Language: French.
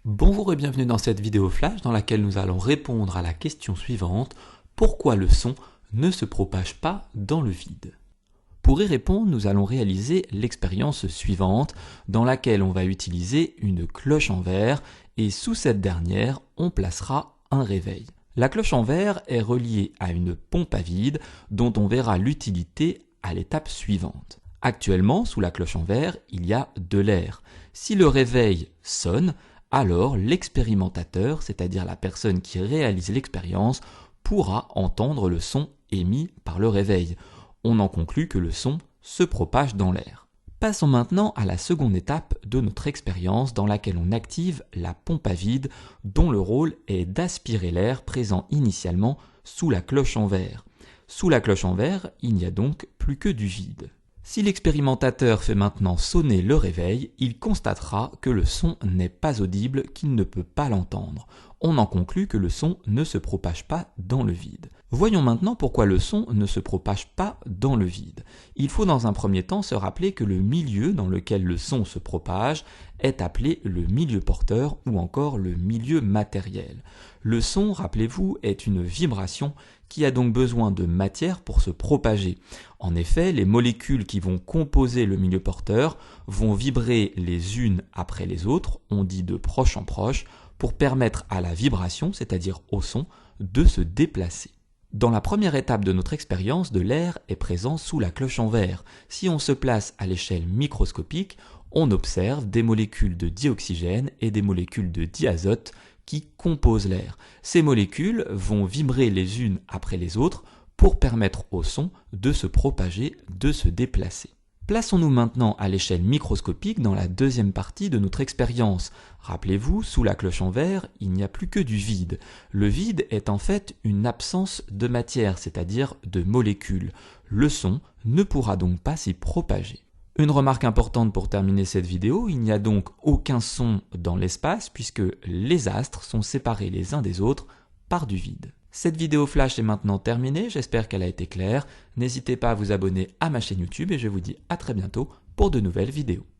Bonjour et bienvenue dans cette vidéo flash dans laquelle nous allons répondre à la question suivante: pourquoi le son ne se propage pas dans le vide? Pour y répondre, nous allons réaliser l'expérience suivante dans laquelle on va utiliser une cloche en verre et sous cette dernière, on placera un réveil. La cloche en verre est reliée à une pompe à vide dont on verra l'utilité à l'étape suivante. Actuellement, sous la cloche en verre, il y a de l'air. Si le réveil sonne, alors l'expérimentateur, c'est-à-dire la personne qui réalise l'expérience, pourra entendre le son émis par le réveil. On en conclut que le son se propage dans l'air. Passons maintenant à la seconde étape de notre expérience dans laquelle on active la pompe à vide dont le rôle est d'aspirer l'air présent initialement sous la cloche en verre. Sous la cloche en verre, il n'y a donc plus que du vide. Si l'expérimentateur fait maintenant sonner le réveil, il constatera que le son n'est pas audible, qu'il ne peut pas l'entendre. On en conclut que le son ne se propage pas dans le vide. Voyons maintenant pourquoi le son ne se propage pas dans le vide. Il faut dans un premier temps se rappeler que le milieu dans lequel le son se propage est appelé le milieu porteur ou encore le milieu matériel. Le son, rappelez-vous, est une vibration qui a donc besoin de matière pour se propager. En effet, les molécules qui vont composer le milieu porteur vont vibrer les unes après les autres, on dit de proche en proche, pour permettre à la vibration, c'est-à-dire au son, de se déplacer. Dans la première étape de notre expérience, de l'air est présent sous la cloche en verre. Si on se place à l'échelle microscopique, on observe des molécules de dioxygène et des molécules de diazote qui composent l'air. Ces molécules vont vibrer les unes après les autres pour permettre au son de se propager, de se déplacer. Plaçons-nous maintenant à l'échelle microscopique dans la deuxième partie de notre expérience. Rappelez-vous, sous la cloche en verre, il n'y a plus que du vide. Le vide est en fait une absence de matière, c'est-à-dire de molécules. Le son ne pourra donc pas s'y propager. Une remarque importante pour terminer cette vidéo, il n'y a donc aucun son dans l'espace puisque les astres sont séparés les uns des autres par du vide. Cette vidéo flash est maintenant terminée, j'espère qu'elle a été claire. N'hésitez pas à vous abonner à ma chaîne YouTube et je vous dis à très bientôt pour de nouvelles vidéos.